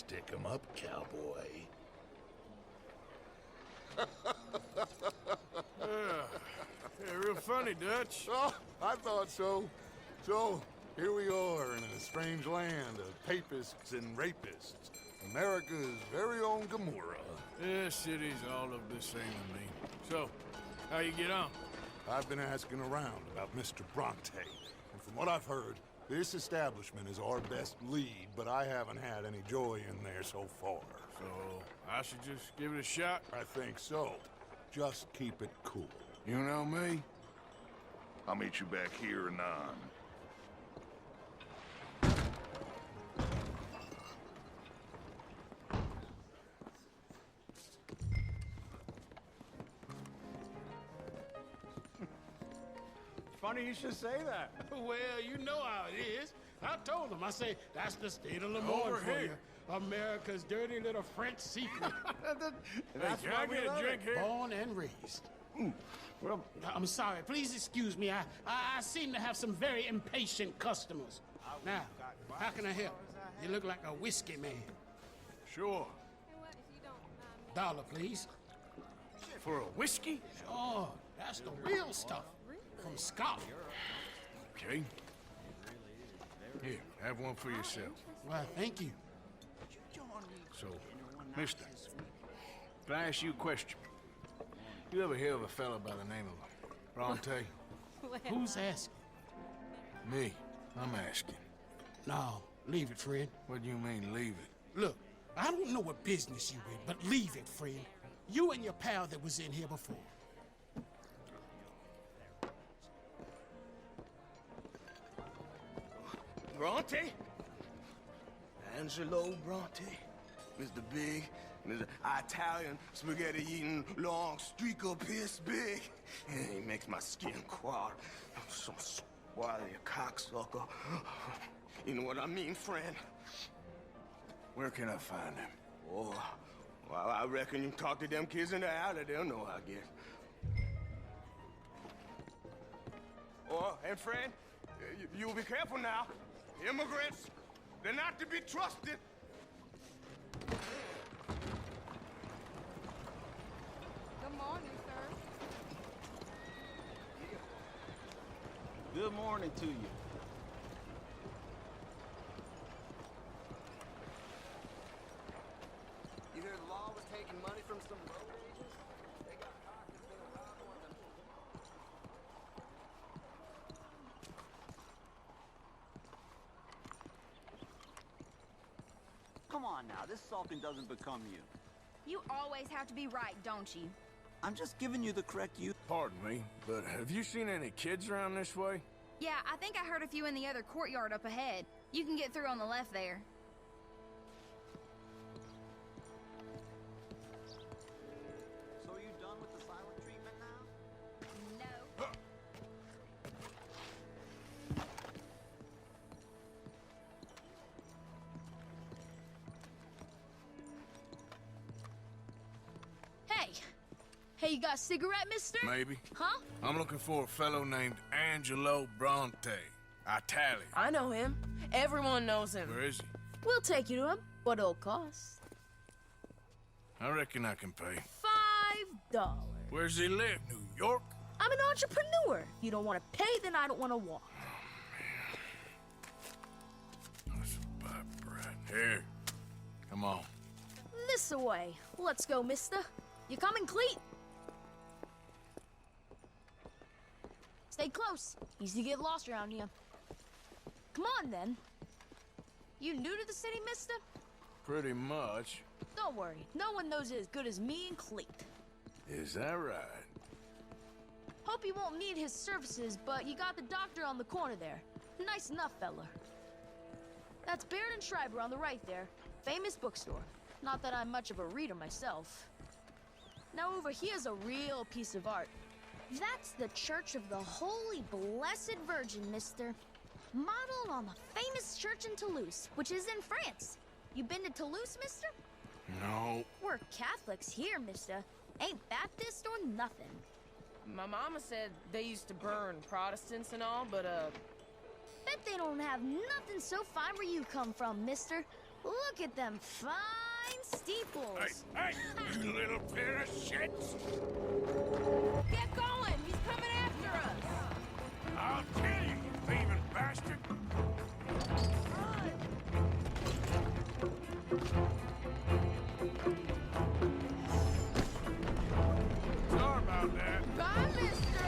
Stick 'em up, cowboy. Yeah, real funny, Dutch. Oh, I thought so. So, here we are in a strange land of papists and rapists. America's very own Gomorrah. Yeah, cities all look the same to me. So, how you get on? I've been asking around about Mr. Bronte, and from what I've heard, this establishment is our best lead, but I haven't had any joy in there so far. So, I should just give it a shot? I think so. Just keep it cool. You know me? I'll meet you back here anon. Funny you should say that. Well, you know how it is. I told him. I say, that's the state of Lemoyne for you. America's dirty little French secret. Hey, can I get a drink here? Born and raised. Well, I'm sorry. Please excuse me. I seem to have some very impatient customers. Now, how can I help? You look like a whiskey man. Sure. $1, please. For a whiskey? Oh, that's the real stuff. From Scotland. Okay. Here, have one for yourself. Well, thank you. So, mister, can I ask you a question? You ever hear of a fella by the name of Bronte? Who's asking? Me. I'm asking. No, leave it, friend. What do you mean, leave it? Look, I don't know what business you in, but leave it, friend. You and your pal that was in here before. Bronte? Angelo Bronte? Mr. Big, Mr. Italian, spaghetti-eating, long streaker piss big. He makes my skin crawl. I'm so swarthy, a cocksucker. You know what I mean, friend? Where can I find him? Oh, well, I reckon you talk to them kids in the alley, they'll know, I guess. Oh, and friend, you'll be careful now. Immigrants, they're not to be trusted. Good morning, sir. good morning to you. You hear the law was taking money from some road agents? They got caught because they allowed one of them. Come on now, this sulking doesn't become you. You always have to be right, don't you? I'm just giving you the correct use. Pardon me, but have you seen any kids around this way? Yeah, I think I heard a few in the other courtyard up ahead. You can get through on the left there. So are you done with the silent treatment now? No. Hey, you got a cigarette, mister? Maybe. Huh? I'm looking for a fellow named Angelo Bronte. Italian. I know him. Everyone knows him. Where is he? We'll take you to him. What it'll cost? I reckon I can pay. $5. Where's he live? New York? I'm an entrepreneur. If you don't want to pay, then I don't want to walk. That's a bad brat. Here. Come on. This away. Let's go, mister. You coming, Cleet? Stay close. Easy to get lost around here. Come on, then. You new to the city, mister? Pretty much. Don't worry. No one knows it as good as me and Cleet. Is that right? Hope you won't need his services, but you got the doctor on the corner there. Nice enough, fella. That's Baird and Schreiber on the right there. Famous bookstore. Not that I'm much of a reader myself. Now over here's a real piece of art. That's the Church of the Holy Blessed Virgin, mister. Modeled on the famous church in Toulouse, which is in France. You been to Toulouse, mister? No. We're Catholics here, mister. Ain't Baptist or nothing. My mama said they used to burn Protestants and all, but Bet they don't have nothing so fine where you come from, mister. Look at them fine steeples. Hey, you little pair of shits! Get going! He's coming after us! I'll kill you, you thieving bastard! Sorry about that. Bye, mister!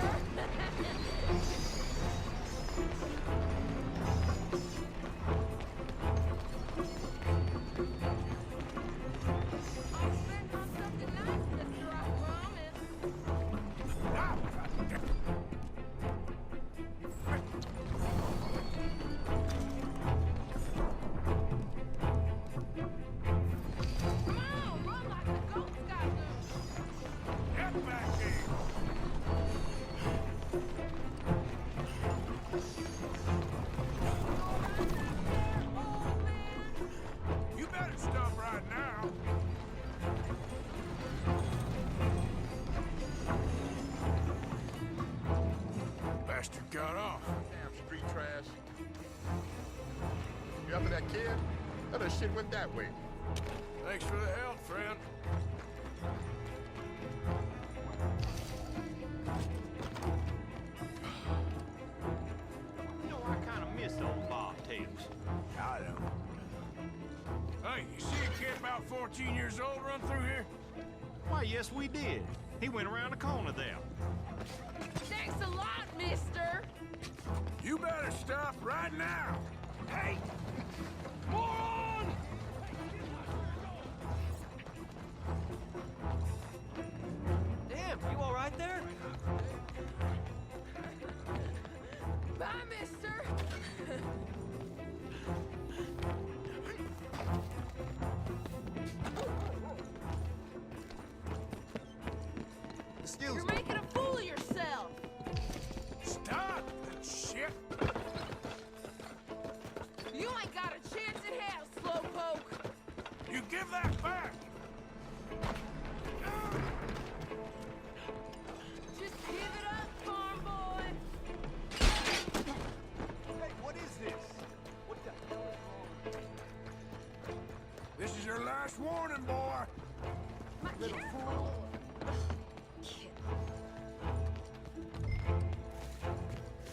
I'll spend on something nice, mister, I promise. Come on, run like the goats got loose! Get back here! You better stop right now. Bastard got off. Damn street trash. You after that kid? That shit went that way. Thanks for the help, friend. You know, I kind of miss old bobtails. I don't. Hey, you see a kid about 14 years old run through here? Why, yes, we did. He went around the corner there. Thanks a lot, mister! You better stop right now. Hey! Moron! Damn, you all right there? Bye, mister! Excuse You're me. making a fool of yourself! Stop that shit! You ain't got a chance in hell, slowpoke! You give that back! Just give it up, farm boy! Hey, what is this? What the hell is wrong? This is your last warning, boy! Little fool!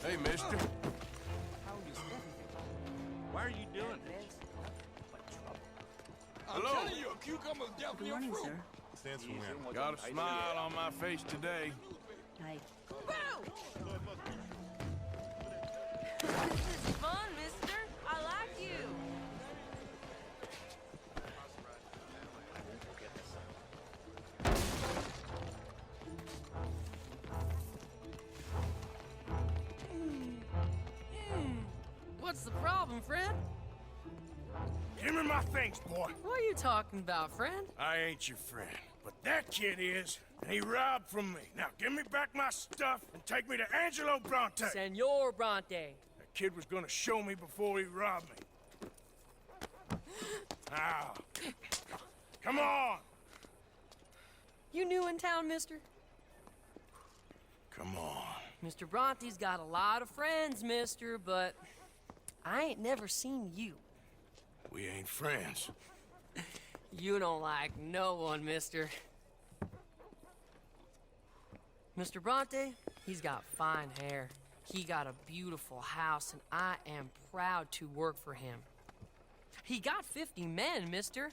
Hey, mister. Why are you doing this? Hello. You, a cucumber's definitely a fruit. Stands for when? Got a smile on my face today. Boo! This is fun, mister. I like you. What's the problem, friend? Give me my things, boy. What are you talking about, friend? I ain't your friend, but that kid is, and he robbed from me. Now give me back my stuff and take me to Angelo Bronte. Senor Bronte. That kid was gonna show me before he robbed me. Now, come on. You new in town, mister? Come on. Mr. Bronte's got a lot of friends, mister, but I ain't never seen you. We ain't friends. You don't like no one, mister. Mr. Bronte, he's got fine hair. He got a beautiful house, and I am proud to work for him. He got 50 men, mister.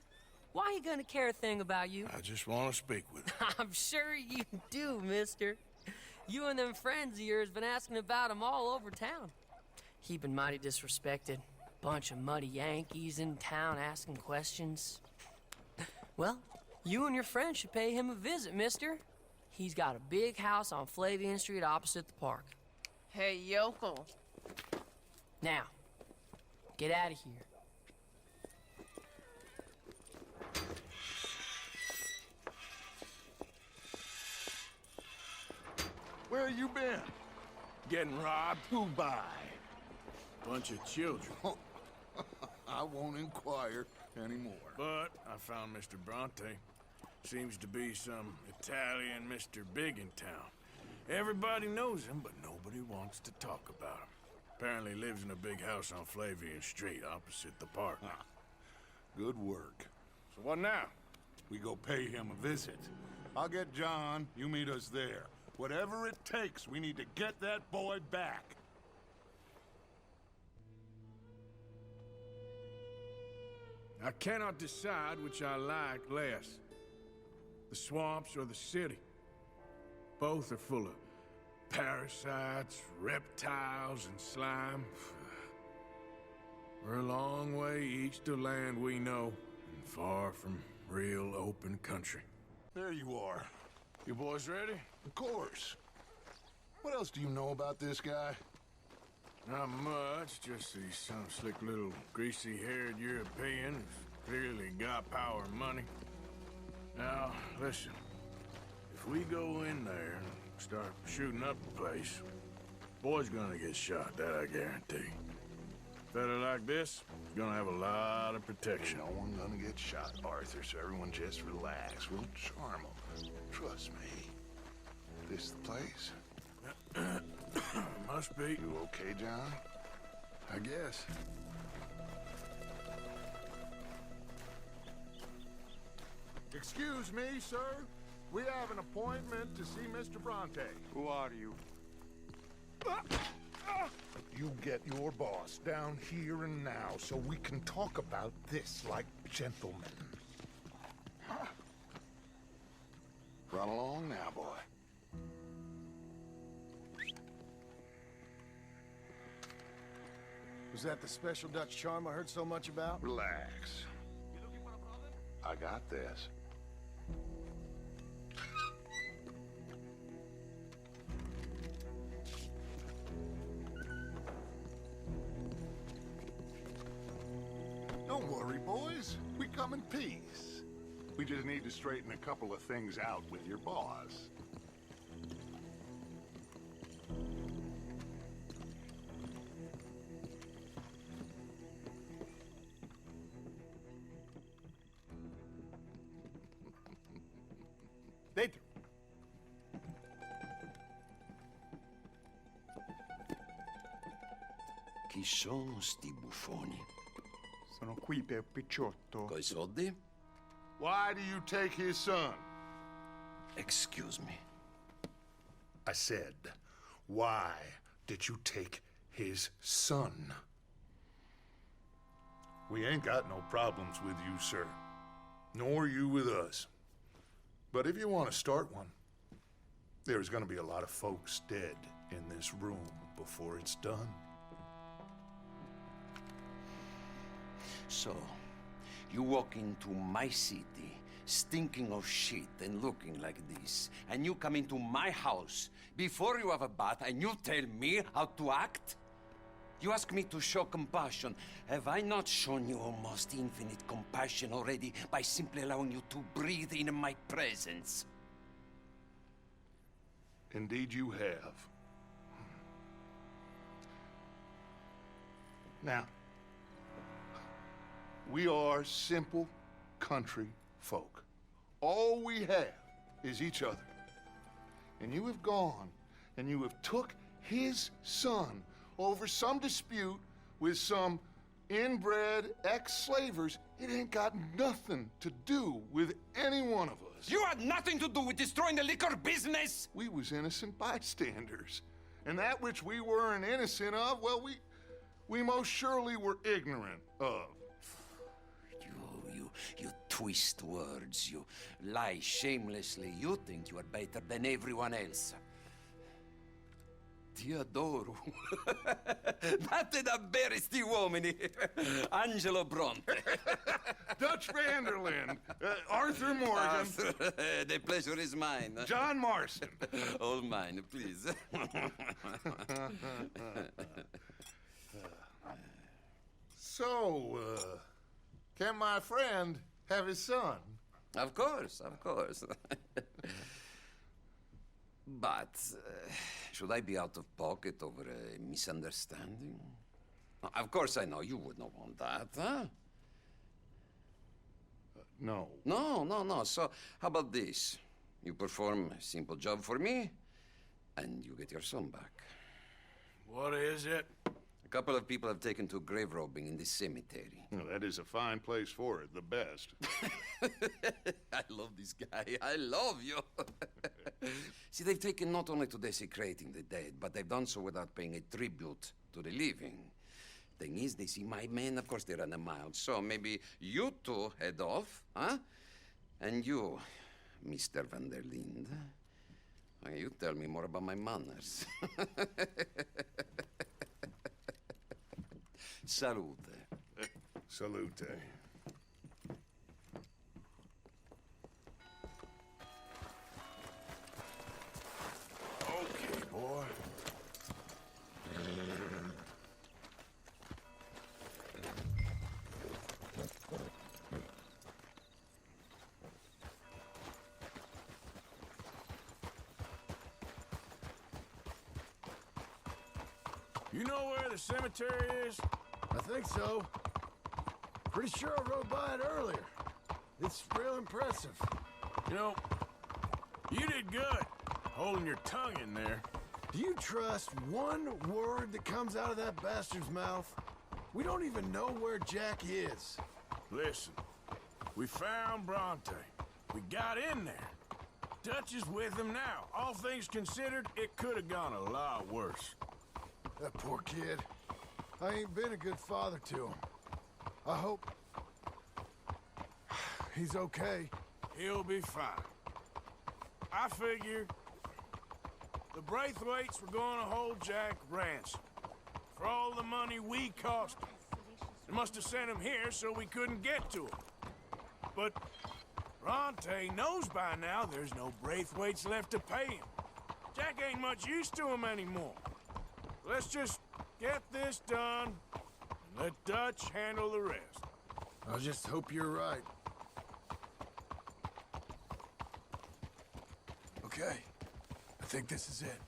Why he gonna care a thing about you? I just want to speak with him. I'm sure you do, mister. You and them friends of yours been asking about him all over town. He been mighty disrespected. Bunch of muddy Yankees in town asking questions. Well, you and your friend should pay him a visit, mister. He's got a big house on Flavian Street opposite the park. Hey, yokel. Now, get out of here. Where you been? Getting robbed? Who by? Bunch of children. I won't inquire anymore. But I found Mr. Bronte. Seems to be some Italian Mr. Big in town. Everybody knows him, but nobody wants to talk about him. Apparently lives in a big house on Flavian Street, opposite the park. Good work. So what now? We go pay him a visit. I'll get John, you meet us there. Whatever it takes, we need to get that boy back. I cannot decide which I like less. The swamps or the city. Both are full of parasites, reptiles, and slime. We're a long way east of land we know, and far from real open country. There you are. You boys ready? Of course. What else do you know about this guy? Not much, just he's some slick little greasy-haired European who's clearly got power and money. Now, listen. If we go in there and start shooting up the place, boy's gonna get shot, that I guarantee. Fella like this is gonna have a lot of protection. No one gonna get shot, Arthur, so everyone just relax. We'll charm them. Trust me. This the place? Must be. You okay, John? I guess. Excuse me, sir. We have an appointment to see Mr. Bronte. Who are you? You get your boss down here and now so we can talk about this like gentlemen. Run along now, boy. Was that the special Dutch charm I heard so much about? Relax. I got this. Don't worry, boys. We come in peace. We just need to straighten a couple of things out with your boss. Dentro. Chi sono sti buffoni? Sono qui per Picciotto. Coi soldi? Why do you take his son? Excuse me. I said, why did you take his son? We ain't got no problems with you, sir. Nor you with us. But if you want to start one, there's gonna be a lot of folks dead in this room before it's done. So, you walk into my city, stinking of shit and looking like this, and you come into my house before you have a bath and you tell me how to act? You ask me to show compassion. Have I not shown you almost infinite compassion already by simply allowing you to breathe in my presence? Indeed you have. Now, we are simple country folk. All we have is each other. And you have gone and you have took his son over some dispute with some inbred ex-slavers. It ain't got nothing to do with any one of us. You had nothing to do with destroying the liquor business! We was innocent bystanders. And that which we weren't innocent of, well, we most surely were ignorant of. You twist words, you lie shamelessly. You think you are better than everyone else. Ti adoro. Date davvero sti uomini. Angelo Bronte. Dutch Vanderlyn. Arthur Morgan. Arthur, the pleasure is mine. John Marston. All mine, please. So, can my friend have his son? Of course, of course. But, should I be out of pocket over a misunderstanding? Of course I know you would not want that, huh? No. No. So, how about this? You perform a simple job for me, and you get your son back. What is it? A couple of people have taken to grave robbing in this cemetery. Well, that is a fine place for it, the best. I love this guy. I love you. See, they've taken not only to desecrating the dead, but they've done so without paying a tribute to the living. Thing is, they see my men, of course they run a mile. So maybe you two head off, huh? And you, Mr. Van der Linde, you tell me more about my manners. Salute. Salute. Okay, boy. You know where the cemetery is? I think so. Pretty sure I rode by it earlier. It's real impressive. You know, you did good holding your tongue in there. Do you trust one word that comes out of that bastard's mouth? We don't even know where Jack is. Listen, we found Bronte. We got in there. Dutch is with him now. All things considered, it could have gone a lot worse. That poor kid. I ain't been a good father to him. I hope he's okay. He'll be fine. I figure the Braithwaites were going to hold Jack ransom for all the money we cost him. They must have sent him here so we couldn't get to him. But Bronte knows by now there's no Braithwaites left to pay him. Jack ain't much use to him anymore. Let's just get this done and let Dutch handle the rest. I just hope you're right. Okay, I think this is it.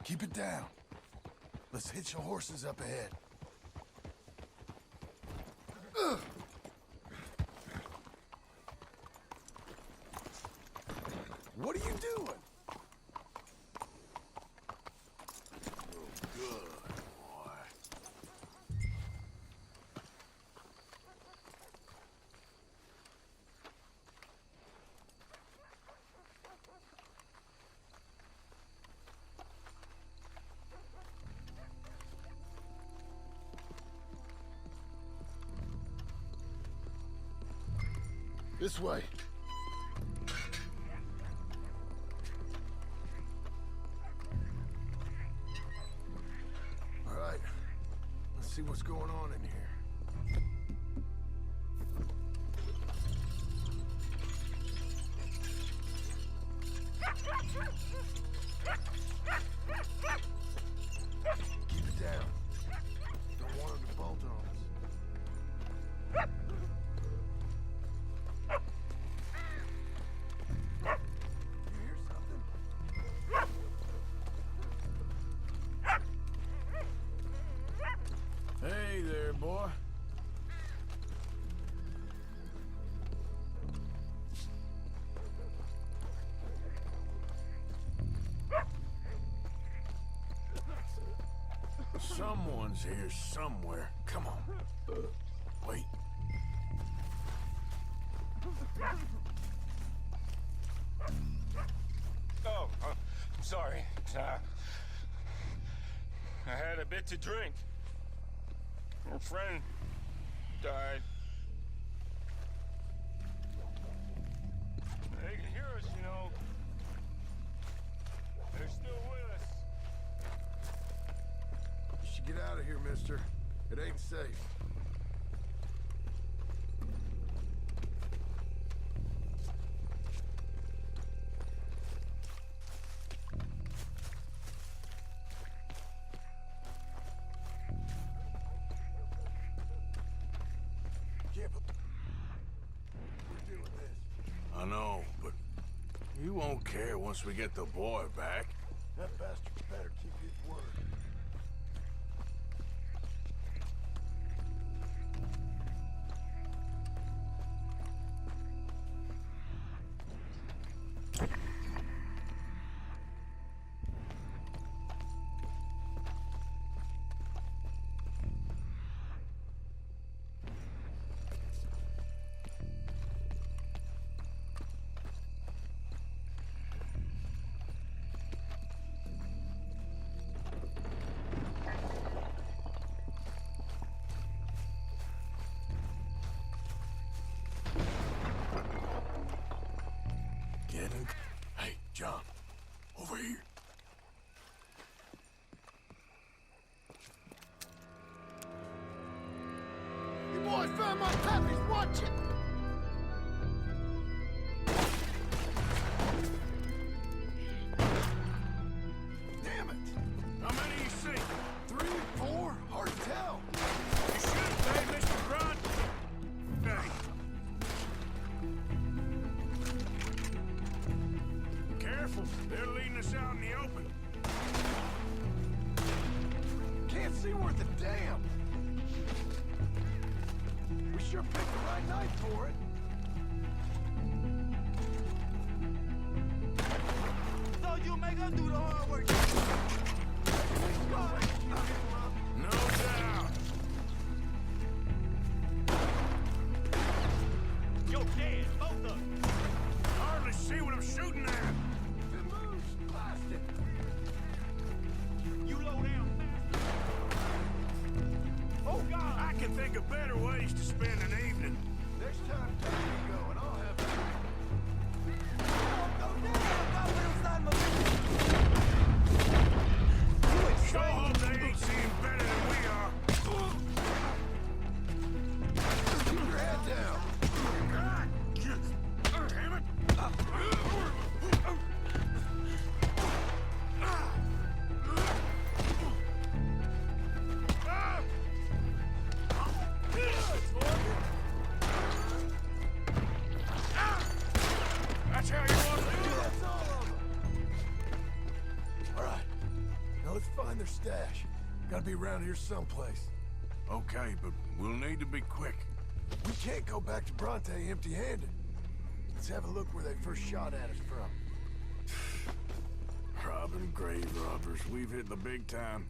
Keep it down. Let's hitch the horses up ahead. Ugh. What are you doing? This way. All right. Let's see what's going on in here. Keep it down. Don't want them to bolt on us. Hey there, boy. Someone's here somewhere. Come on. Wait. Oh, I'm sorry. I had a bit to drink. Our friend died. They can hear us, you know. They're still with us. You should get out of here, mister. It ain't safe. I know, but you won't care once we get the boy back. That bastard better keep his word. John, over here. You boys found my puppies, watch it! Damn it! How many you see? 3, 4? Hard to tell. You should pay Mr. Grunt. Hey. Careful, they're leading us out in the open. Can't see worth a damn. We sure picked the right night for it. So you make us do the hard work. No doubt. You're dead, both of them. Hardly see what I'm shooting at. It moves, blast it. You low down bastard. Oh, God. I can think of better ways to spend an evening. Next time, take me go, and I'll have it. Sure hope they ain't seeing better than we are. Keep your head down. Damn it. That's how you want to do it. That's all of them. All right. Now let's find their stash. Gotta be around here someplace. Okay, but we'll need to be quick. We can't go back to Bronte empty-handed. Let's have a look where they first shot at us from. Robbing grave robbers, we've hit the big time.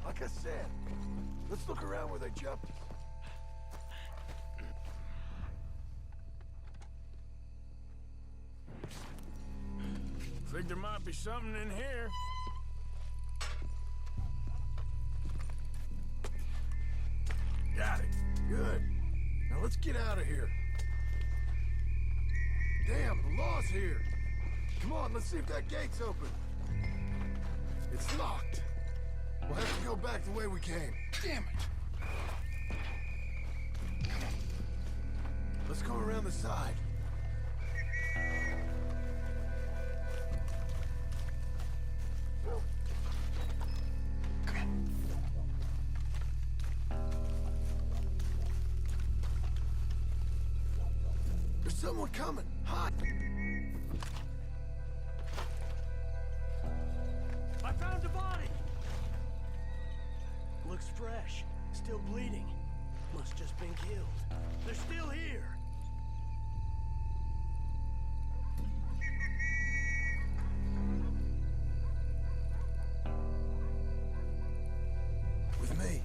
Like I said, let's look around where they jumped us. Think there might be something in here. Got it. Good. Now let's get out of here. Damn, the law's here. Come on, let's see if that gate's open. It's locked. We'll have to go back the way we came. Damn it. Let's go around the side. There's someone coming. Hide. I found a body. Looks fresh. Still bleeding. Must just been killed. They're still here. With me.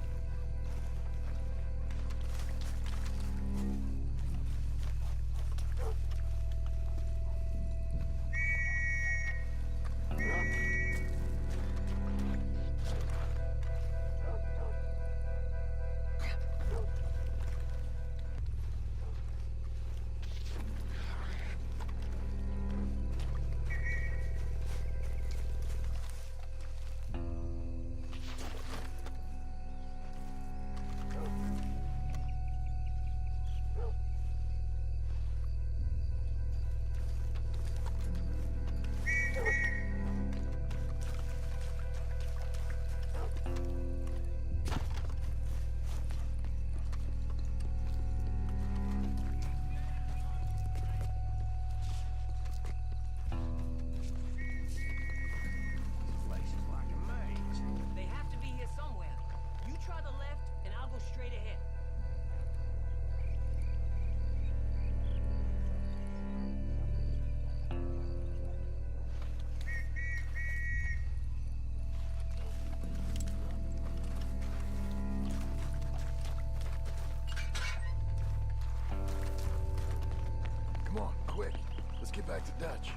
Come on, quick. Let's get back to Dutch.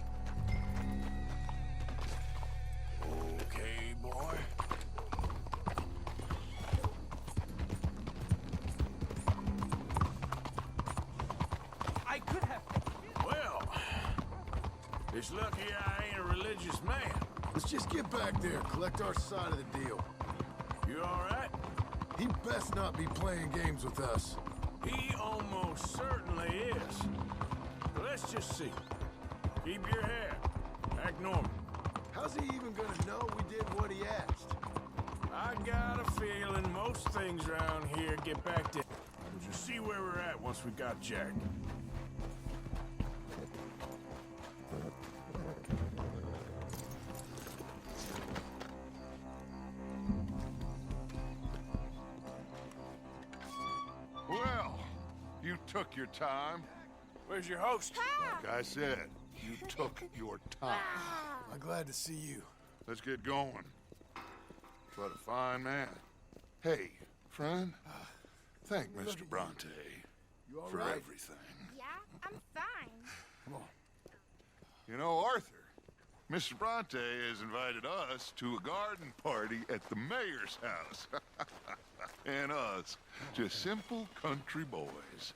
Okay, boy. It's lucky I ain't a religious man. Let's just get back there, collect our side of the deal. You all right? He best not be playing games with us. He almost certainly is. But let's just see. Keep your hair. Act normal. How's he even gonna know we did what he asked? I got a feeling most things around here get back to... We'll just see where we're at once we got Jack. Well, you took your time. Where's your host? Like I said, you took your time. I'm glad to see you. Let's get going. What a fine man. Hey, friend, thank Mr. Bronte for right? everything. Yeah, I'm fine. Come on. You know, Arthur, Mr. Bronte has invited us to a garden party at the mayor's house. And us, just simple country boys.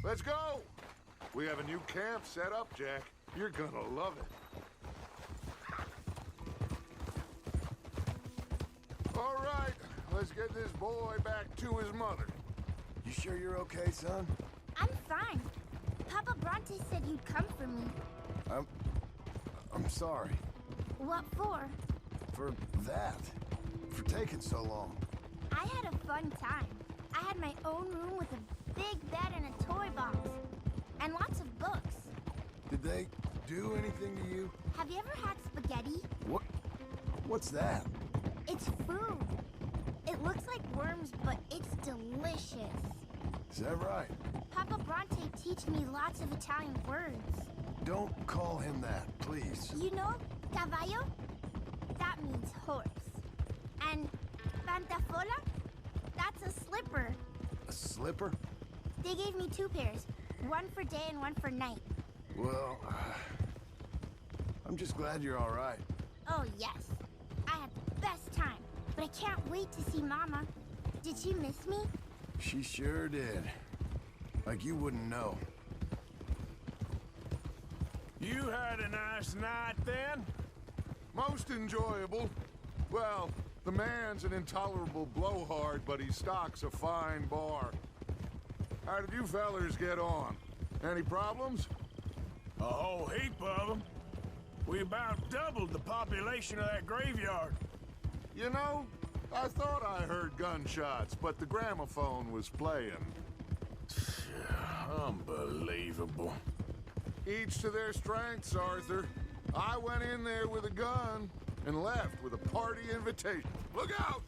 Let's go! We have a new camp set up, Jack. You're gonna love it. All right, let's get this boy back to his mother. You sure you're okay, son? I'm fine. Papa Bronte said you'd come for me. I'm sorry. What for? For that. For taking so long. I had a fun time. I had my own room with a big bed and a toy box. And lots of books. Did they do anything to you? Have you ever had spaghetti? What's that? It's food. It looks like worms, but it's delicious. Is that right? Papa Bronte teach me lots of Italian words. Don't call him that, please. You know, caballo? That means horse. And pantafola? That's a slipper. A slipper? They gave me 2 pairs. One for day and one for night. Well, I'm just glad you're all right. Oh, yes. I had the best time. But I can't wait to see Mama. Did she miss me? She sure did. Like you wouldn't know. You had a nice night then? Most enjoyable. Well, the man's an intolerable blowhard, but he stocks a fine bar. How did you fellers get on? Any problems? A whole heap of them. We about doubled the population of that graveyard. You know, I thought I heard gunshots, but the gramophone was playing. Unbelievable. Each to their strengths, Arthur. I went in there with a gun and left with a party invitation. Look out!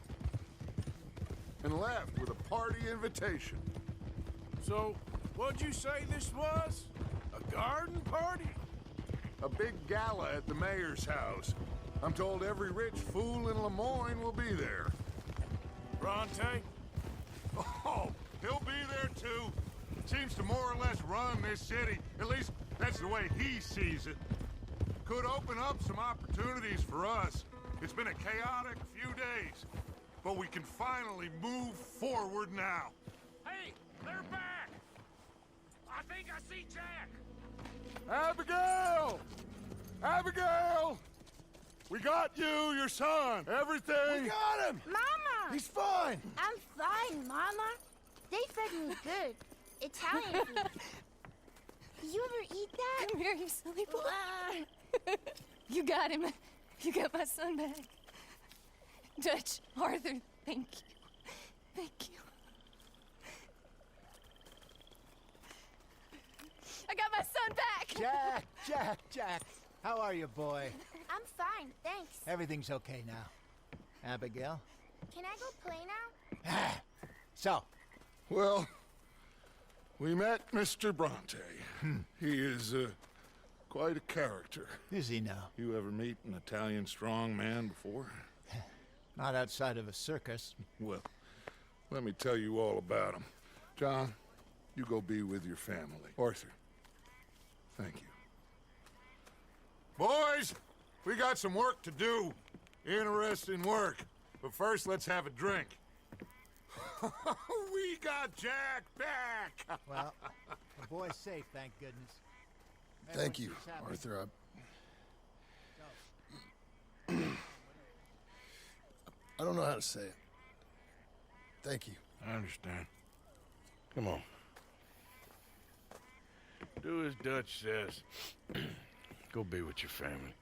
And left with a party invitation. So, what'd you say this was? A garden party? A big gala at the mayor's house. I'm told every rich fool in Lemoyne will be there. Bronte? Oh, he'll be there too. Seems to more or less run this city. At least that's the way he sees it. Could open up some opportunities for us. It's been a chaotic few days, but we can finally move forward now. Hey, they're back! I think I see Jack! Abigail! Abigail! We got you, your son, everything. We got him! Mama! He's fine! I'm fine, Mama. They fed me good. Italian food. Did you ever eat that? Come here, you silly boy. You got him. You got my son back. Dutch, Arthur, thank you. Thank you. I got my son back! Jack. How are you, boy? I'm fine, thanks. Everything's okay now. Abigail? Can I go play now? So? Well, we met Mr. Bronte. He is quite a character. Is he now? You ever meet an Italian strong man before? Not outside of a circus. Well, let me tell you all about him. John, you go be with your family. Arthur, thank you. Boys, we got some work to do. Interesting work. But first, let's have a drink. We got Jack back! Well, the boy's safe, thank goodness. Thank you, Everyone keeps Arthur. I don't know how to say it. Thank you. I understand. Come on. Do as Dutch says. Go be with your family.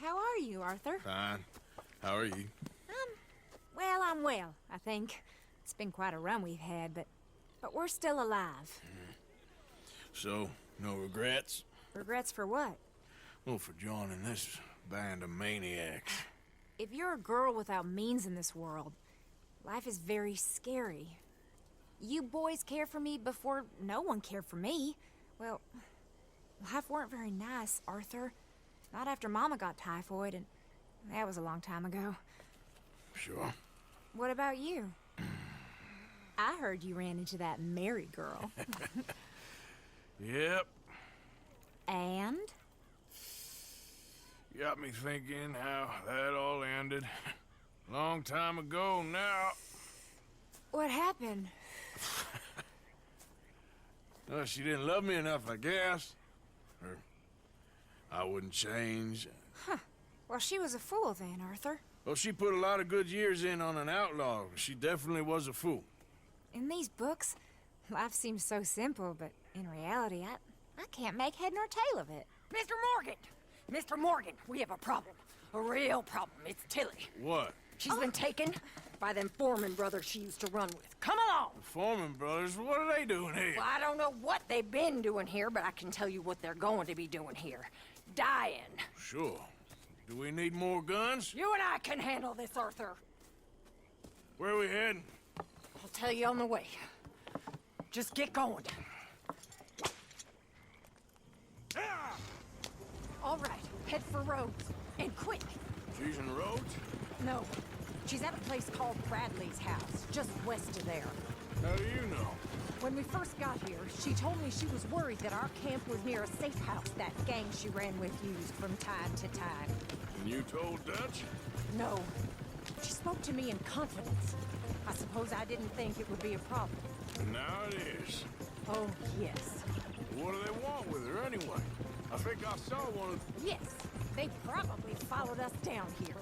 How are you, Arthur? Fine. How are you? Well, I'm well, I think. It's been quite a run we've had, but we're still alive. So, no regrets? Regrets for what? Well, for joining this band of maniacs. If you're a girl without means in this world, life is very scary. You boys cared for me before no one cared for me. Well, life weren't very nice, Arthur. Not after Mama got typhoid, and that was a long time ago. Sure. What about you? I heard you ran into that Mary girl. Yep. And? Got me thinking how that all ended. Long time ago now. What happened? Well, she didn't love me enough, I guess. Or I wouldn't change. Huh. Well, she was a fool then, Arthur. Well, she put a lot of good years in on an outlaw. She definitely was a fool. In these books, life seems so simple, but in reality, I can't make head nor tail of it. Mr. Morgan! Mr. Morgan, we have a problem. A real problem. It's Tilly. What? She's been taken by them Foreman brothers she used to run with. Come along! The Foreman brothers? What are they doing here? Well, I don't know what they've been doing here, but I can tell you what they're going to be doing here. Dying. Sure. Do we need more guns? You and I can handle this, Arthur. Where are we heading? I'll tell you on the way. Just get going. All right, head for Rhodes. And quick. She's in Rhodes? No. She's at a place called Bradley's house, just west of there. How do you know? When we first got here, she told me she was worried that our camp was near a safe house that gang she ran with used from time to time. And you told Dutch? No. She spoke to me in confidence. I suppose I didn't think it would be a problem. And now it is. Oh, yes. What do they want with her anyway? I think I saw one of... Yes. They probably followed us down here.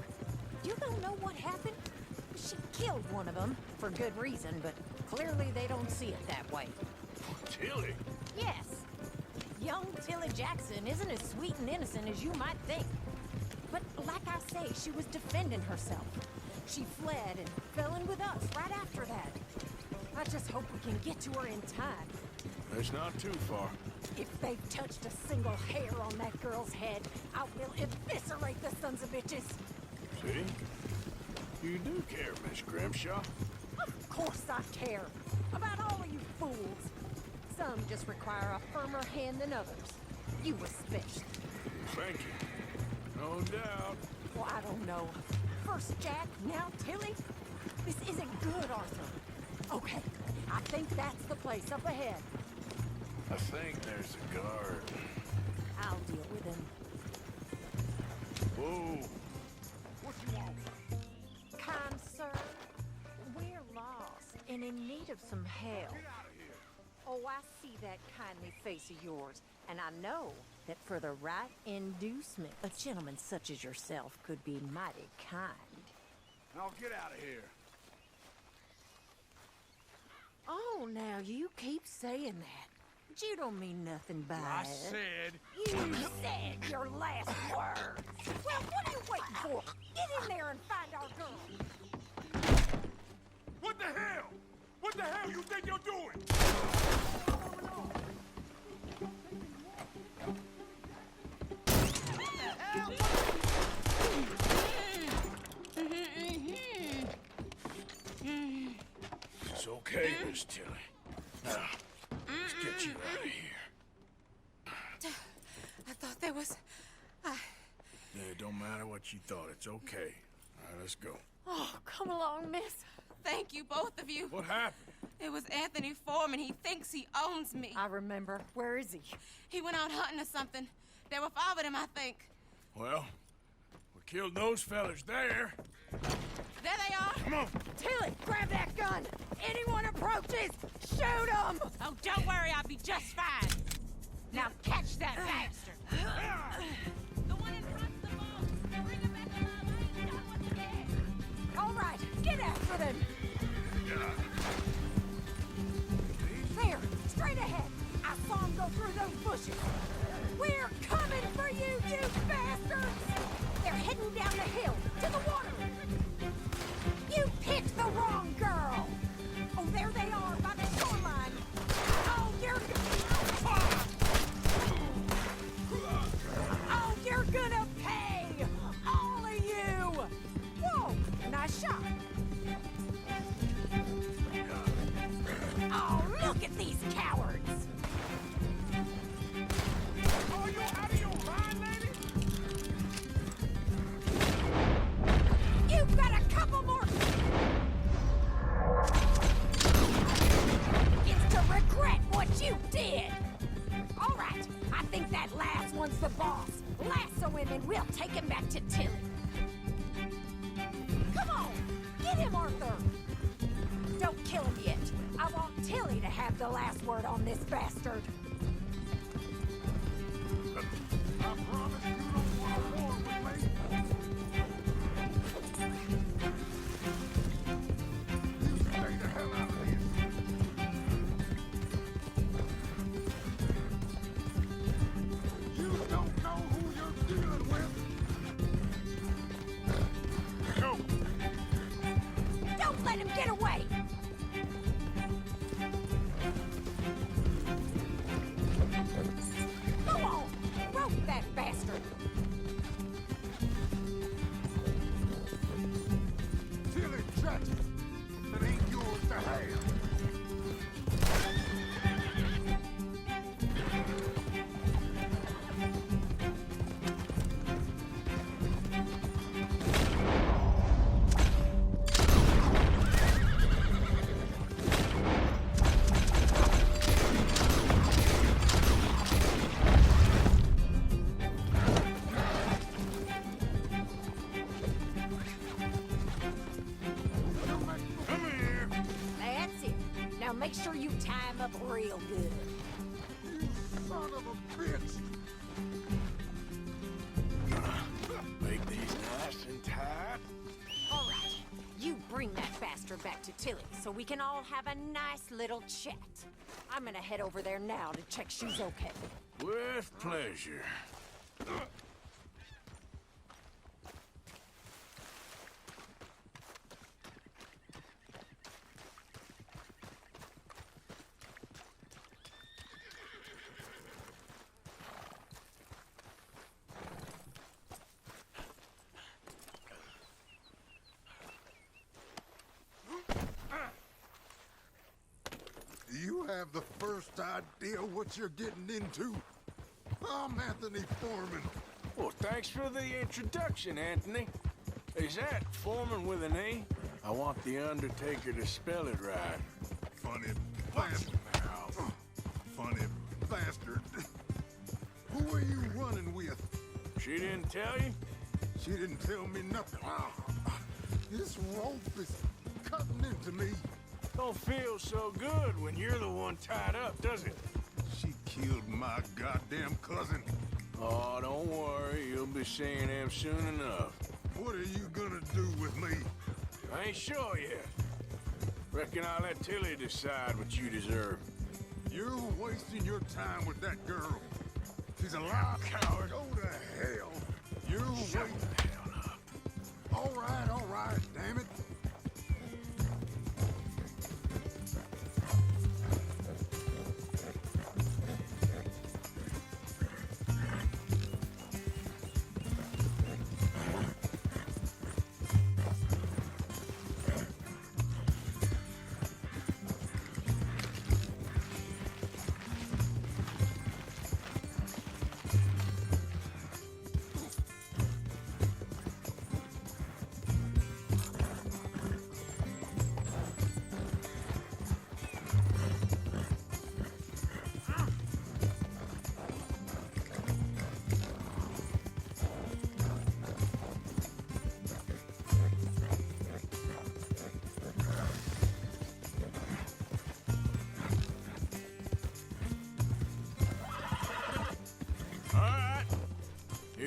You don't know what happened? She killed one of them, for good reason, but clearly they don't see it that way. Tilly? Yes. Young Tilly Jackson isn't as sweet and innocent as you might think. But like I say, she was defending herself. She fled and fell in with us right after that. I just hope we can get to her in time. It's not too far. If they've touched a single hair on that girl's head, I will eviscerate the sons of bitches. See? You do care, Miss Grimshaw. Of course I care. About all of you fools. Some just require a firmer hand than others. You especially. Thank you. No doubt. Well, I don't know. First Jack, now Tilly? This isn't good, Arthur. Okay, I think that's the place up ahead. I think there's a guard. I'll deal with him. Whoa. What you want? Kind sir, we're lost and in need of some help. Oh, I see that kindly face of yours, and I know that for the right inducement, a gentleman such as yourself could be mighty kind. Now get out of here. Oh, now you keep saying that. But you don't mean nothing by I it. said... You said your last words. Well, what are you waiting for? Get in there and find our girl. What the hell? What the hell you think you're doing? It's okay, Miss Tilly. Now, let's get you out of here. I thought there was... Yeah, it don't matter what you thought. It's okay. All right, let's go. Oh, come along, miss. Thank you, both of you. What happened? It was Anthony Foreman. He thinks he owns me. I remember. Where is he? He went out hunting or something. There were 5 of them, I think. Well, we killed those fellas there. There they are! Come on! Tilly, grab that gun! Anyone approaches, shoot them! Oh, don't worry, I'll be just fine. Now catch that bastard! The one in front's the boss! Bring him back alive, I ain't got what to get! All right, get after them! There, straight ahead! I saw him go through those bushes! We're coming for you, you bastards! They're heading down the hill, to the water! You picked the wrong girl! Oh, there they are, by the shoreline! Oh, you're gonna pay! All of you! Whoa, nice shot! Oh, look at these cowards! Oh, you out of your mind, lady? You've got a couple more! It's to regret what you did! All right, I think that last one's the boss. Lasso him and we'll take him back to Tilly. Come on, get him, Arthur! Don't kill him yet. I want Tilly to have the last word on this bastard. I promise you don't want to war with me. You stay the hell out of here. You don't know who you're dealing with. Go! Don't let him get away! Go on! Rope that bastard! Tilly Tragic. That ain't yours to have. That's it. Now make sure you tie him up real good. You son of a bitch. Make these nice and tight. All right, you bring that bastard back to Tilly so we can all have a nice little chat. I'm gonna head over there now to check she's okay. With pleasure. Do you have the first idea what you're getting into? I'm Anthony Foreman. Well, thanks for the introduction, Anthony. Is that Foreman with an E? I want the Undertaker to spell it right. Funny bastard. Funny bastard. Who are you running with? She didn't tell you? She didn't tell me nothing. This rope is cutting into me. Don't feel so good when you're the one tied up, does it? She killed my goddamn cousin. Oh, don't worry. You'll be seeing him soon enough. What are you gonna do with me? I ain't sure yet. Reckon I'll let Tilly decide what you deserve. You're wasting your time with that girl. She's a loud coward. Go to hell. You're Shut the hell up. All right, damn it.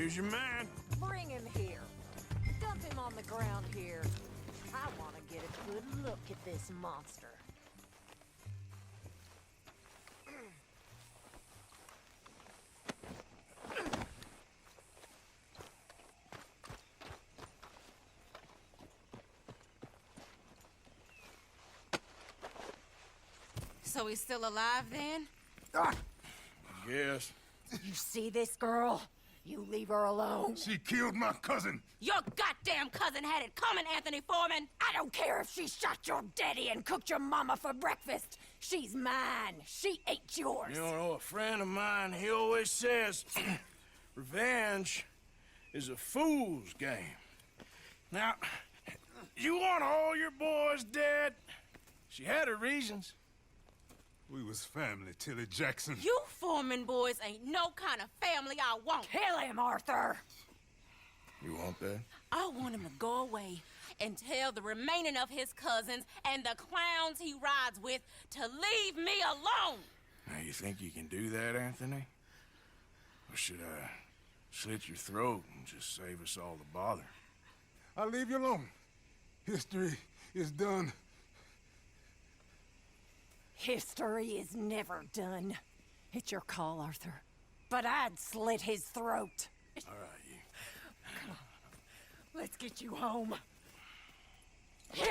Here's your man. Bring him here. Dump him on the ground here. I want to get a good look at this monster. So he's still alive then? Yes. You see this girl? You leave her alone. She killed my cousin. Your goddamn cousin had it coming, Anthony Foreman! I don't care if she shot your daddy and cooked your mama for breakfast. She's mine. She ate yours. You know, a friend of mine, he always says, revenge is a fool's game. Now, you want all your boys dead? She had her reasons. We was family, Tilly Jackson. You Foreman boys ain't no kind of family I want. Kill him, Arthur! You want that? I want him to go away and tell the remaining of his cousins and the clowns he rides with to leave me alone. Now, you think you can do that, Anthony? Or should I slit your throat and just save us all the bother? I'll leave you alone. History is done. History is never done. It's your call, Arthur. But I'd slit his throat. All right, you. Come on. Let's get you home. Yeah!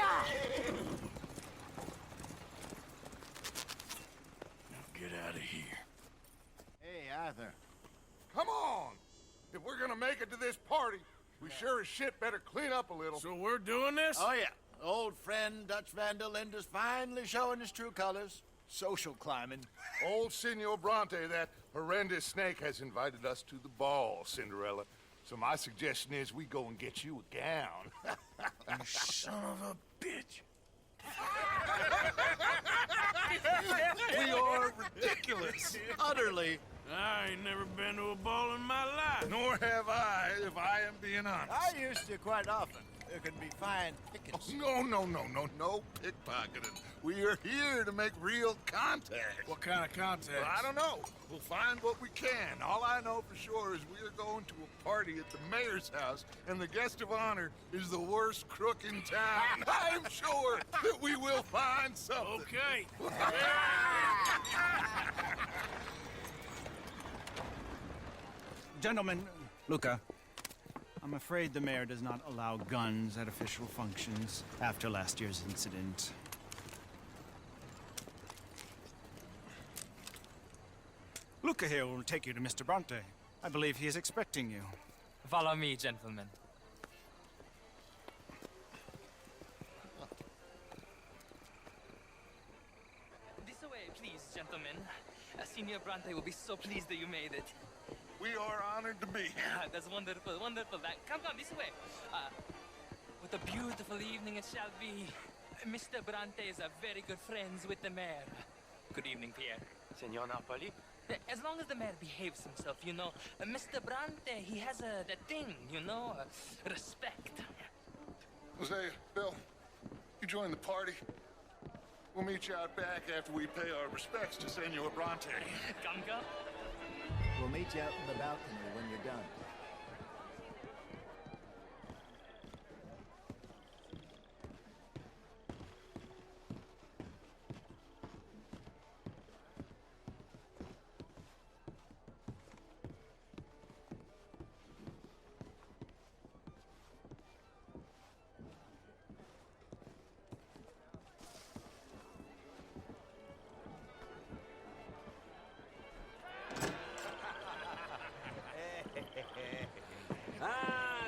Now get out of here. Hey, Arthur. Come on! If we're gonna make it to this party, we sure as shit better clean up a little. So we're doing this? Oh, yeah. Old friend Dutch Van der Linde's finally showing his true colors. Social climbing. Old Senor Bronte, that horrendous snake, has invited us to the ball, Cinderella. So my suggestion is we go and get you a gown. You son of a bitch. We are ridiculous. Utterly. I ain't never been to a ball in my life. Nor have I, if I am being honest. I used to quite often. There can be fine pickings. Oh, no pickpocketing. We are here to make real contact. What kind of contact? Well, I don't know. We'll find what we can. All I know for sure is we are going to a party at the mayor's house, and the guest of honor is the worst crook in town. I'm sure that we will find something. Okay. Gentlemen, Luca, I'm afraid the mayor does not allow guns at official functions after last year's incident. Luca here will take you to Mr. Bronte. I believe he is expecting you. Follow me, gentlemen. This way, please, gentlemen. Senior Bronte will be so pleased that you made it. We are honored to be here. That's wonderful, wonderful. Come, this way. What a beautiful evening it shall be. Mr. Bronte is a very good friends with the mayor. Good evening, Pierre. Senor Napoli? As long as the mayor behaves himself, you know. Mr. Bronte, he has that thing, you know, respect. Jose, Bill, you join the party. We'll meet you out back after we pay our respects to Senor Bronte. Come. We'll meet you out in the balcony when you're done.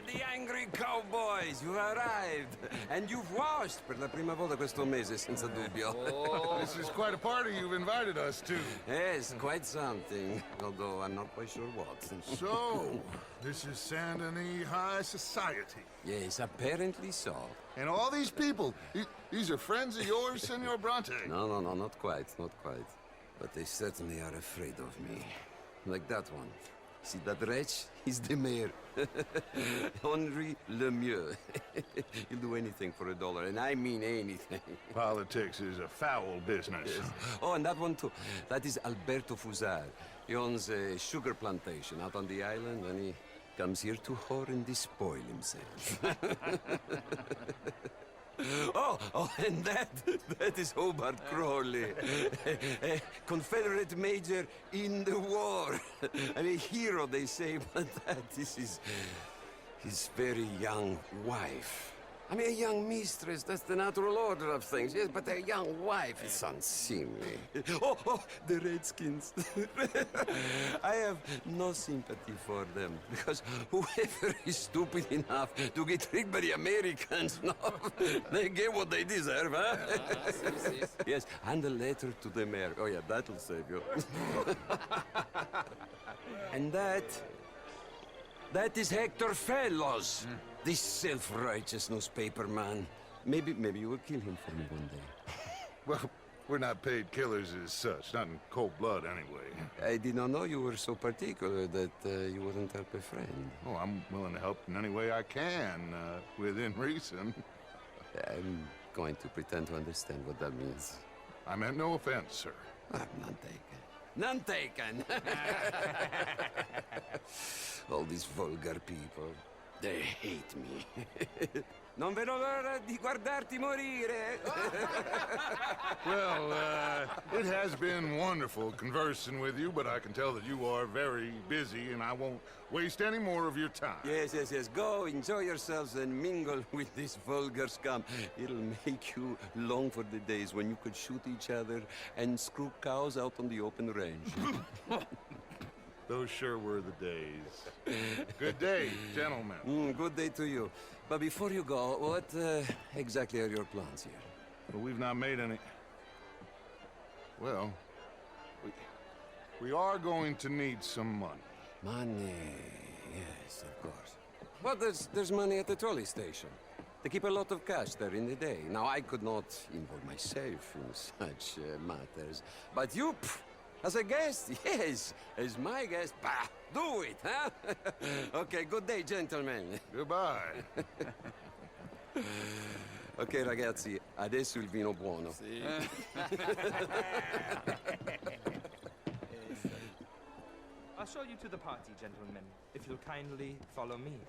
The angry cowboys, you arrived. And you've washed per la prima volta questo mese, senza dubbio. Oh, this is quite a party you've invited us to. Yes, quite something. Although I'm not quite sure what. So, this is Saint Denis High Society. Yes, apparently so. And all these people, these are friends of yours, Senor Bronte? No, not quite. But they certainly are afraid of me. Like that one. See that wretch? He's the mayor. Henri Lemieux. He'll do anything for $1, and I mean anything. Politics is a foul business. Yes. Oh, and that one too. That is Alberto Fusar. He owns a sugar plantation out on the island, and comes here to whore and despoil himself. Oh, and that is Hobart Crawley, a Confederate major in the war. I mean, hero, they say, but that is his very young wife. I mean, a young mistress, that's the natural order of things, yes, but a young wife is unseemly. Oh, the Redskins. I have no sympathy for them, because whoever is stupid enough to get tricked by the Americans, no, they get what they deserve, huh? Yes, and a letter to the mayor. Oh, yeah, that'll save you. And that is Hector Fellows. This self-righteous newspaper man. Maybe you will kill him for me one day. Well, we're not paid killers as such, not in cold blood anyway. I did not know you were so particular that you wouldn't help a friend. Oh, I'm willing to help in any way I can, within reason. I'm going to pretend to understand what that means. I meant no offense, sir. None taken. None taken! All these vulgar people. They hate me. Non vedo l'ora di guardarti morire. Well, it has been wonderful conversing with you, but I can tell that you are very busy, and I won't waste any more of your time. Yes. Go, enjoy yourselves, and mingle with this vulgar scum. It'll make you long for the days when you could shoot each other and screw cows out on the open range. Those sure were the days. Good day, gentlemen. Good day to you. But before you go, what exactly are your plans here? Well, we've not made any... Well, we are going to need some money. Money, yes, of course. But there's money at the trolley station. They keep a lot of cash there in the day. Now, I could not involve myself in such matters. But you... As a guest, yes. As my guest, bah, do it, huh? Okay, good day, gentlemen. Goodbye. Ok, ragazzi, adesso il vino buono. Sì. I'll show you to the party, gentlemen, if you'll kindly follow me.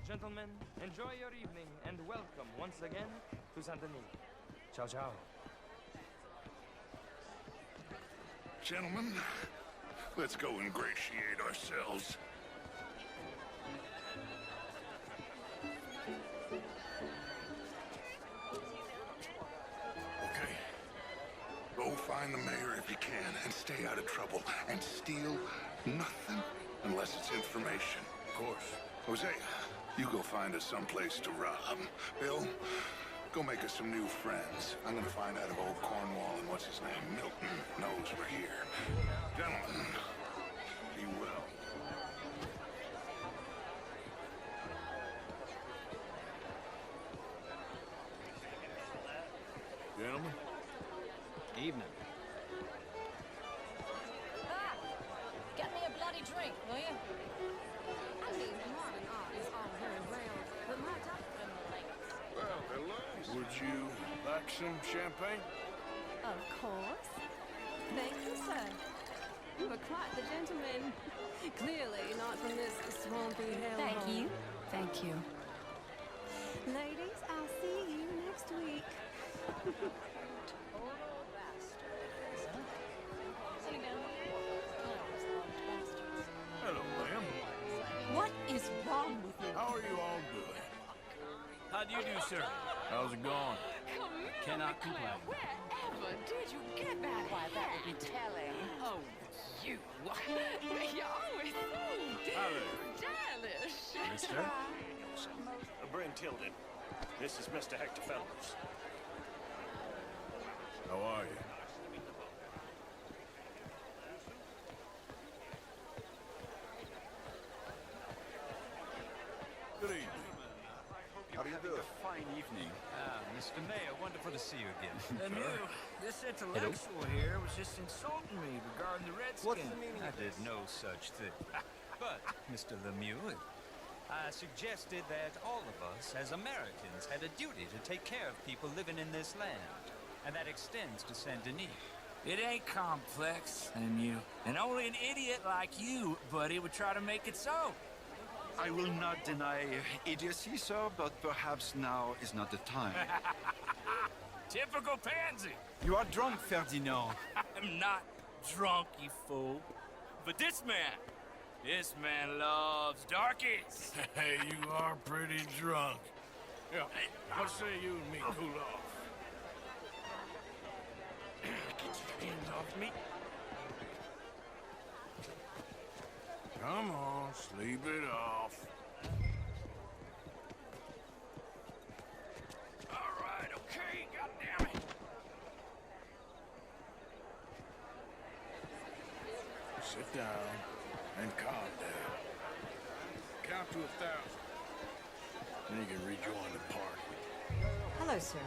Gentlemen, enjoy your evening and welcome once again to Saint Denis. Ciao, ciao. Gentlemen, let's go ingratiate ourselves. Okay. Go find the mayor if you can and stay out of trouble and steal nothing unless it's information. Of course. Hosea, you go find us someplace to rob. Bill, go make us some new friends. I'm gonna find out if old Cornwall and what's his name, Milton, knows we're here. Gentlemen, be well. Gentlemen? Evening. Get me a bloody drink, will you? I mean, modern art is all very well, but my doctor relates. Well, hello. Would you like some champagne? Of course. Thank you, sir. You are quite the gentleman. Clearly not from this swampy hellhole. Thank you. Thank you. Ladies, I'll see you next week. Hello, ma'am. What is wrong with you? How are you all doing? How do you do, sir? How's it going? Cannot complain. Wherever did you get that? Why, that would be telling. Oh, you. You're always so stylish. Mister? Bryn Tilden. This is Mr. Hector Fellows. How are you? Good evening. How do you do? A fine evening. Mr. Mayor, wonderful to see you again. This intellectual here was just insulting me regarding the Redskins. What's the meaning of this? I did no such thing. But, Mr. Lemieux, I suggested that all of us, as Americans, had a duty to take care of people living in this land. And that extends to Saint Denis. It ain't complex, Lemieux. And only an idiot like you, buddy, would try to make it so. I will not deny idiocy, sir, but perhaps now is not the time. Typical pansy. You are drunk, Ferdinand. I'm not drunk, you fool. But this man loves darkies. Hey, you are pretty drunk. Yeah, what say you and me cool off? Get your hands off me. Come on, sleep it off. All right, okay, goddammit. Sit down and calm down. Count to 1,000. Then you can rejoin the party. Hello, sir.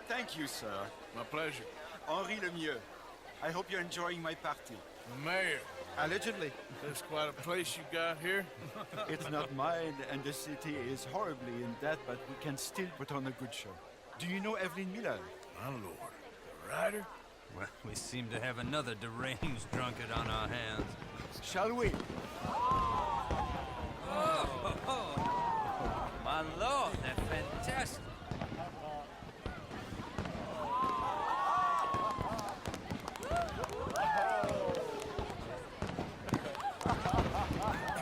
Thank you, sir. My pleasure. Henri Lemieux. I hope you're enjoying my party. The mayor. Allegedly. That's quite a place you got here. It's not mine, and the city is horribly in debt, but we can still put on a good show. Do you know Evelyn Miller? My lord. The writer? Well, we seem to have another deranged drunkard on our hands. Shall we? Oh, my lord, they're fantastic.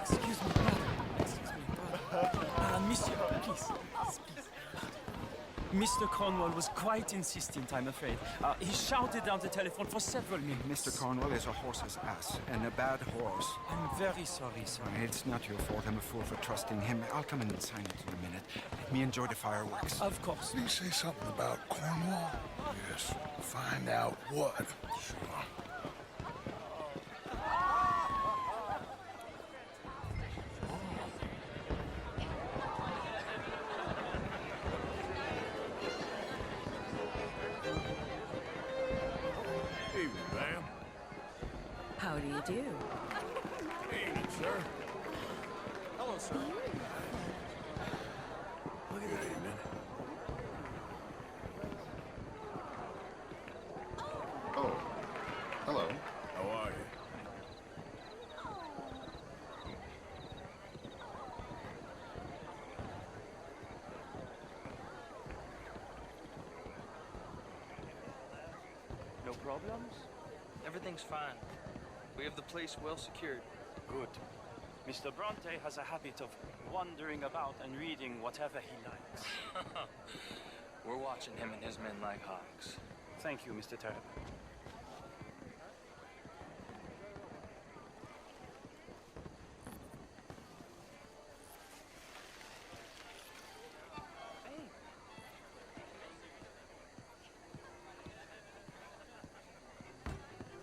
Excuse me, brother. Excuse me, brother. Monsieur, please. Mr. Cornwall was quite insistent, I'm afraid. He shouted down the telephone for several minutes. Mr. Cornwall is a horse's ass, and a bad horse. I'm very sorry, sir. It's not your fault. I'm a fool for trusting him. I'll come in silent in a minute. Let me enjoy the fireworks. Of course. Did you say something about Cornwall? Yes. Find out what. Sure. How do you do? Evening, sir. Hello, sir. Look at that. Oh, hello. How are you? No problems? Everything's fine. We have the place well secured. Good. Mr. Bronte has a habit of wandering about and reading whatever he likes. We're watching him and his men like hawks. Thank you, Mr. Terrell.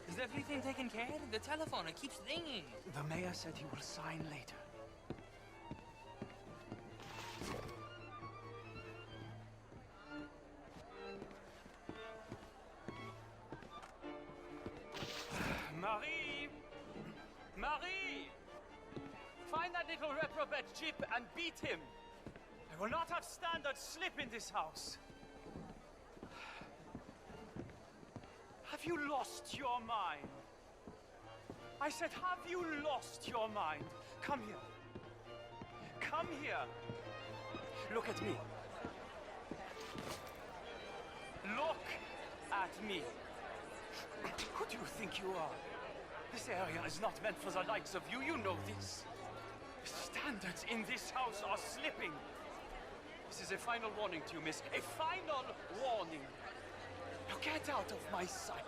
Is everything taken care of? The telephone, it keeps ringing. The mayor said he will sign later. Marie! Marie! Find that little reprobate Jip and beat him. I will not have standards slip in this house. Have you lost your mind? I said, have you lost your mind? Come here. Come here. Look at me. Look at me. Who do you think you are? This area is not meant for the likes of you. You know this. The standards in this house are slipping. This is a final warning to you, miss. A final warning. Now get out of my sight.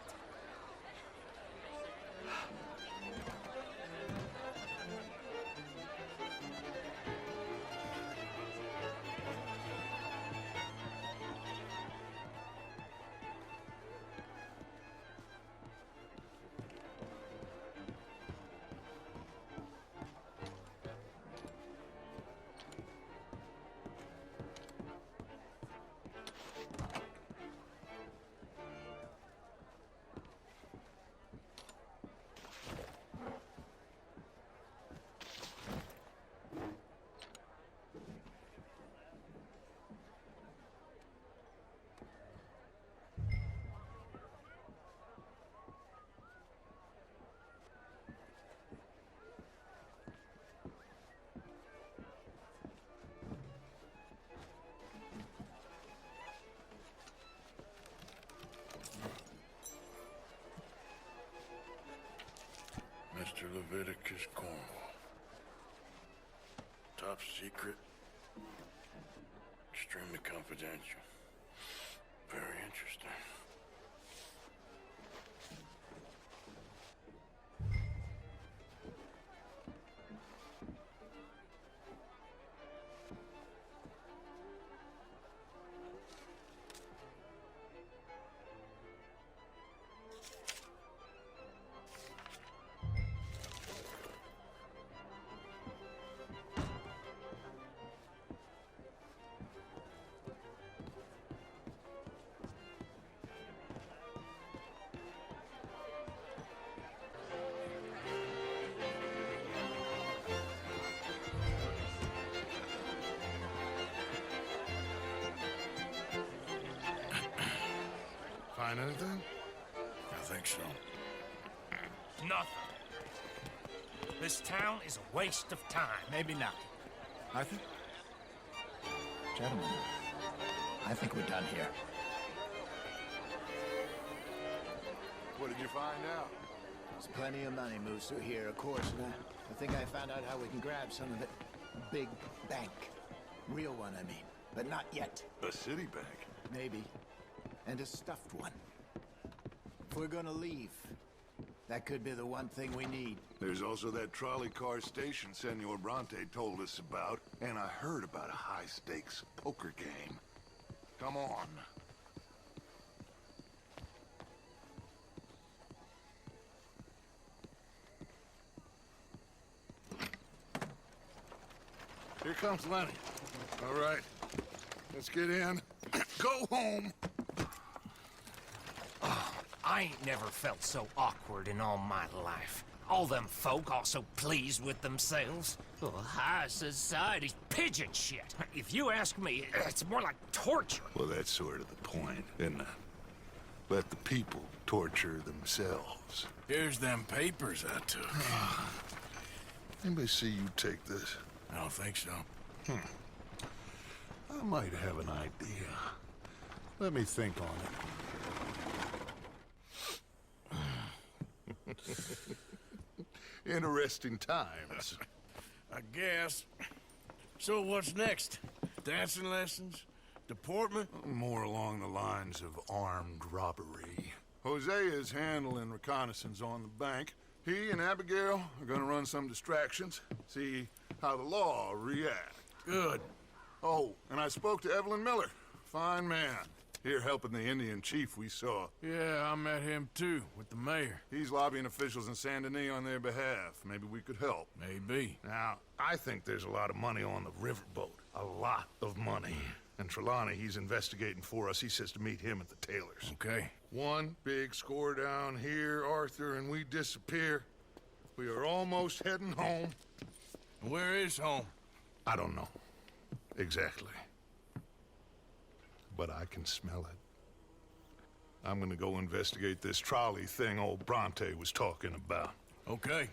Mr. Leviticus Cornwall. Top secret. Extremely confidential. Very interesting. Find anything? I think so. Nothing. This town is a waste of time. Maybe not. I think... Gentlemen, I think we're done here. What did you find out? There's plenty of money moves through here, of course, and I think I found out how we can grab some of it. A big bank. Real one, I mean. But not yet. A city bank? Maybe. And a stuffed one. If we're gonna leave, that could be the one thing we need. There's also that trolley car station Senor Bronte told us about, and I heard about a high-stakes poker game. Come on. Here comes Lenny. All right, let's get in. Go home. I ain't never felt so awkward in all my life. All them folk all so pleased with themselves. Oh, high society's pigeon shit. If you ask me, it's more like torture. Well, that's sort of the point, isn't it? Let the people torture themselves. Here's them papers I took. Anybody see you take this? I don't think so. I might have an idea. Let me think on it. Interesting times. I guess. So what's next? Dancing lessons? Deportment? More along the lines of armed robbery. Hosea is handling reconnaissance on the bank. He and Abigail are gonna run some distractions, see how the law reacts. Good. Oh, and I spoke to Evelyn Miller. Fine man. Here helping the Indian chief we saw. Yeah, I met him too, with the mayor. He's lobbying officials in Saint Denis on their behalf. Maybe we could help. Maybe. Now, I think there's a lot of money on the riverboat. A lot of money. And Trelawney, he's investigating for us. He says to meet him at the Taylors. Okay. One big score down here, Arthur, and we disappear. We are almost heading home. Where is home? I don't know. Exactly. But I can smell it. I'm gonna go investigate this trolley thing old Bronte was talking about. Okay.